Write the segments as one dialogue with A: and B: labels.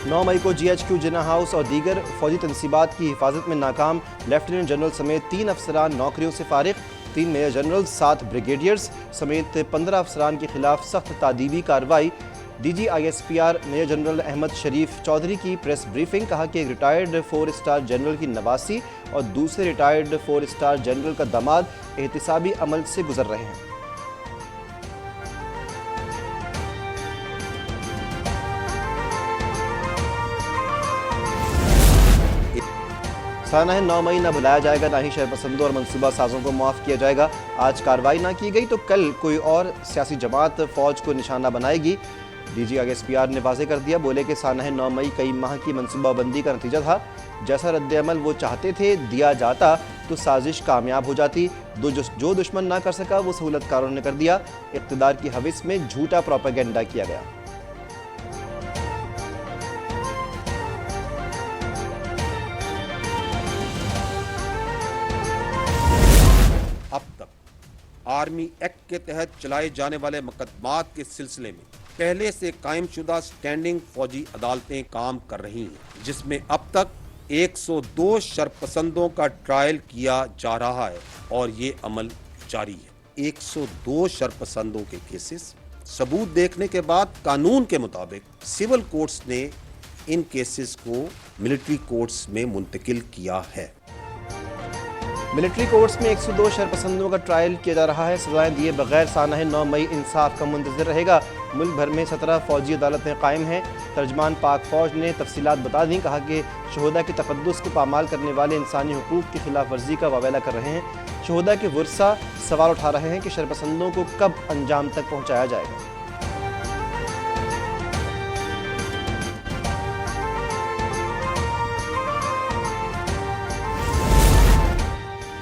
A: 9 मई को GHQ जिन्ना house और दीगर फौजी तनसीबात की हिफाजत में नाकाम लेफ्टिनेंट जनरल समेत 3 अफसरान नौकरियों से फारिग। 3 मेजर जनरल 7 ब्रिगेडियर्स समेत 15 अफसरान के खिलाफ सख्त तादीबी कार्रवाई। DG ISPR major general Ahmed Sharif Chaudhry की प्रेस ब्रीफिंग। कहा कि एक रिटायर्ड 4 स्टार जनरल की नवासी और दूसरे रिटायर्ड 4 स्टार जनरल का दामाद एहतिसाबी अमल से गुजर रहे हैं। साना 9 मई न बुलाया जाएगा, ना ही शहरपसंदों और मनसूबा साजों को माफ़ किया जाएगा। आज कार्रवाई ना की गई तो कल कोई और सियासी जमात फ़ौज को निशाना बनाएगी। DG ISPR ने वाज़ेह कर दिया। बोले कि साना 9 मई कई माह की मनसूबाबंदी का नतीजा था। जैसा रद्द-ए-अमल वो चाहते थे दिया जाता तो साजिश कामयाब हो जाती। जो दुश्मन ना कर सका वो सहूलतकारों ने कर दिया। इक़्तिदार की हविस में झूठा प्रोपेगेंडा किया गया।
B: अब तक आर्मी एक्ट के तहत चलाए जाने वाले मुकदमात के सिलसिले में पहले से कायम शुदा स्टैंडिंग फौजी अदालतें काम कर रही हैं, जिसमें अब तक 102 शरपसंदों का ट्रायल किया जा रहा है और ये अमल जारी है। 102 शरपसंदों के केसेस सबूत देखने के बाद कानून के मुताबिक सिविल कोर्ट्स ने इन केसेस को मिलिट्री कोर्ट्स में मुंतकिल किया है।
A: मिलिट्री कोर्ट्स में 102 शरपसंदों का ट्रायल किया जा रहा है। सजाएं दिए बगैर साना 9 मई इंसाफ का मुंतज़िर रहेगा। मुल्क भर में 17 फौजी अदालतें कायम हैं। तर्जमान पाक फौज ने तफसीलात बता दी। कहा कि शहदा के तक़द्दुस को पामाल करने वाले इंसानी हुकूक की खिलाफ वर्जी का वावेला कर रहे हैं। शहदा के वर्सा सवाल उठा रहे हैं कि शरपसंदों को कब अंजाम तक पहुँचाया जाएगा।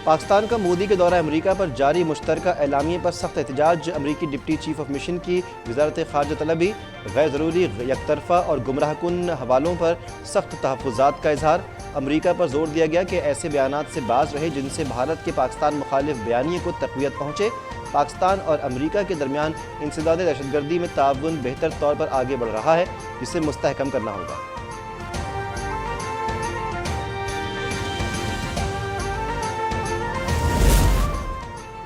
A: पाकिस्तान का मोदी के दौरा अमरीका पर जारी मुश्तरका एलामिये पर सख्त एहतजाज। अमरीकी डिप्टी चीफ ऑफ मिशन की वजारत ख़ारजा तलबी। गैर ज़रूरी यकतरफ़ा और गुमराह कुन हवालों पर सख्त तहफ़्फ़ुज़ात का इजहार। अमरीका पर जोर दिया गया कि ऐसे बयानात से बाज रहे जिनसे भारत के पाकिस्तान मुखालिफ बयानिए को तक़वियत पहुँचे। पाकिस्तान और अमरीका के दरमियान इंसदाद दहशतगर्दी में ताउन बेहतर तौर पर आगे बढ़ रहा है, जिसे मुस्तहकम करना होगा।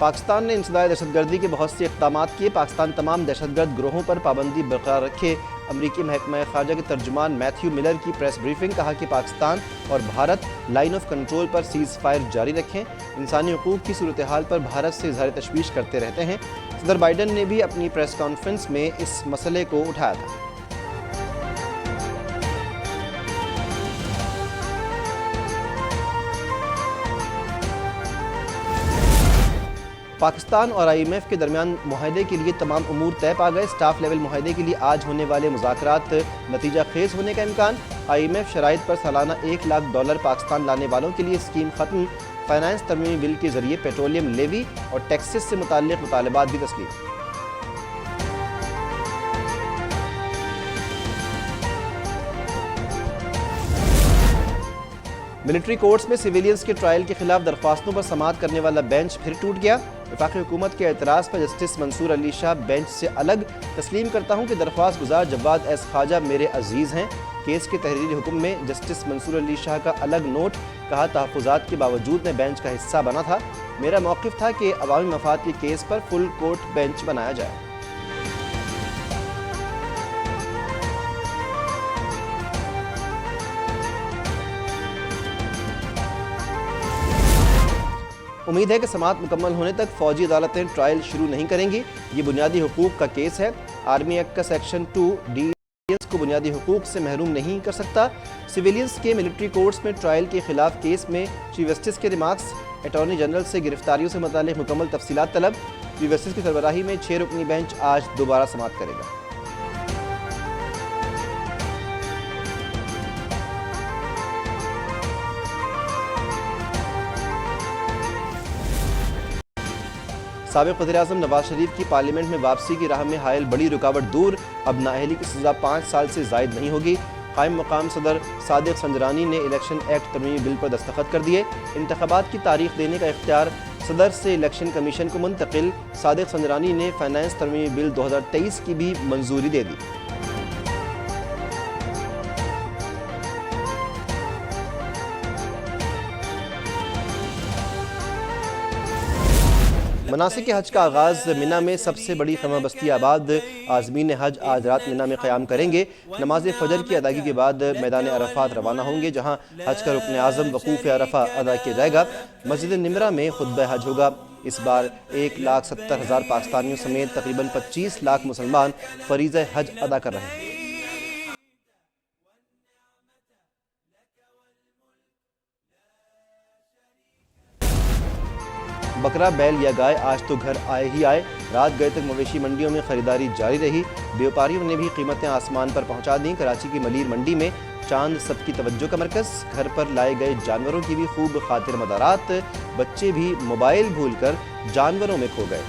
A: पाकिस्तान ने इंसदाद दहशतगर्दी के बहुत से इक़दामात किए। पाकिस्तान तमाम दहशतगर्द ग्रोहों पर पाबंदी बरकरार रखे। अमरीकी महकमा ख़ारजा के तर्जुमान मैथ्यू मिलर की प्रेस ब्रीफिंग। कहा कि पाकिस्तान और भारत लाइन ऑफ कंट्रोल पर सीज़ फायर जारी रखें। इंसानी हुकूक की सूरत हाल पर भारत से इज़हार तशवीश करते रहते हैं। सदर बाइडन ने भी अपनी प्रेस कॉन्फ्रेंस में इस मसले को उठाया था। पाकिस्तान और IMF के दरमियान मुआहदे के लिए तमाम उमूर तय पा गए। स्टाफ लेवल मुआहदे के लिए आज होने वाले मुज़ाकरात नतीजा खेज होने का इम्कान। IMF शराइत पर सालाना $1 लाख पाकिस्तान लाने वालों के लिए स्कीम ख़त्म। फाइनेंस तरमीमी बिल के जरिए पेट्रोलियम लेवी और टैक्सेस से मुताल्लिक़ मुतालबात भी तस्लीम। मिलिट्री कोर्ट्स में सिविलियंस के ट्रायल के खिलाफ दरख्वास्तों पर समाअत करने वाला बेंच फिर टूट गया। वफाकी हुकूमत के एतराज़ पर जस्टिस मंसूर अली शाह बेंच से अलग। तस्लीम करता हूँ कि दरख्वास्त गुजार जवाद एस ख्वाजा मेरे अजीज़ हैं। केस के तहरीरी हुक्म में जस्टिस मंसूर अली शाह का अलग नोट। कहा तहफ़्फ़ुज़ात के बावजूद मैं बेंच का हिस्सा बना था। मेरा मौक़िफ़ था कि अवामी मफाद के केस पर फुल कोर्ट बेंच बनाया जाए। उम्मीद है कि समाअत मुकम्मल होने तक फौजी अदालतें ट्रायल शुरू नहीं करेंगी। ये बुनियादी हुकूक का केस है। आर्मी एक्ट का सेक्शन 2D को बुनियादी हुकूक से महरूम नहीं कर सकता। सिविलियंस के मिलिट्री कोर्ट्स में ट्रायल के खिलाफ केस में चीफ जस्टिस के रिमार्क्स। अटॉर्नी जनरल से गिरफ्तारियों से मुताल्लिक़ मुकम्मल तफसीलात तलब। चीफ जस्टिस की सरबराही में 6 रुकनी बेंच आज दोबारा समाअत करेगा। साबिक़ वज़ीर-ए-आज़म नवाज शरीफ की पार्लियामेंट में वापसी की राह में हायल बड़ी रुकावट दूर। अब नाअहली की सज़ा 5 साल से ज़ायद नहीं होगी। कायम मकाम सदर सादिक संजरानी ने इलेक्शन एक्ट तरमीमी बिल पर दस्तखत कर दिए। इंतखाबात की तारीख देने का इख्तियार सदर से इलेक्शन कमीशन को मुंतकिल। सादिक संजरानी ने फाइनेंस तरमीमी बिल 2023 की भी मंजूरी दे दी। مناسک حج کا آغاز منا میں سب سے بڑی خیمہ بستی آباد عازمین حج آج رات منا میں قیام کریں گے۔ نماز فجر کی ادائیگی کے بعد میدان عرفات روانہ ہوں گے، جہاں حج کا رکن اعظم وقوف عرفہ ادا کیا جائے گا۔ مسجد نمرہ میں خطبہ حج ہوگا۔ اس بار 1,70,000 پاکستانیوں سمیت تقریباً 25 لاکھ مسلمان فریضہ حج ادا کر رہے ہیں۔ بکرا، بیل یا گائے آج تو گھر آئے ہی آئے۔ رات گئے تک مویشی منڈیوں میں خریداری جاری رہی۔ بیوپاریوں نے بھی قیمتیں آسمان پر پہنچا دیں۔ کراچی کی ملیر منڈی میں چاند سب کی توجہ کا مرکز۔ گھر پر لائے گئے جانوروں کی بھی خوب خاطر مدارات۔ بچے بھی موبائل بھول کر جانوروں میں کھو گئے۔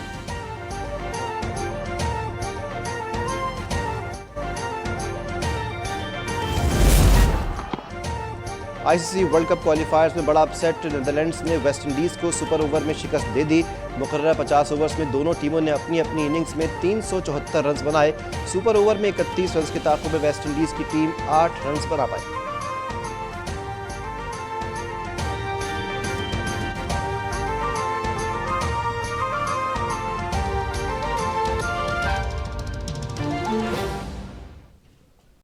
A: آئی سی سی ورلڈ کپ کوالیفائرز میں بڑا اپسیٹ، نیدرلینڈز نے ویسٹ انڈیز کو سپر اوور میں شکست دے دی۔ مقررہ 50 اوورز میں دونوں ٹیموں نے اپنی اپنی اننگز میں 374 رنز بنائے۔ سپر اوور میں 31 رنز کے تعاقب میں ویسٹ انڈیز کی ٹیم 8 رنز بنا پائی۔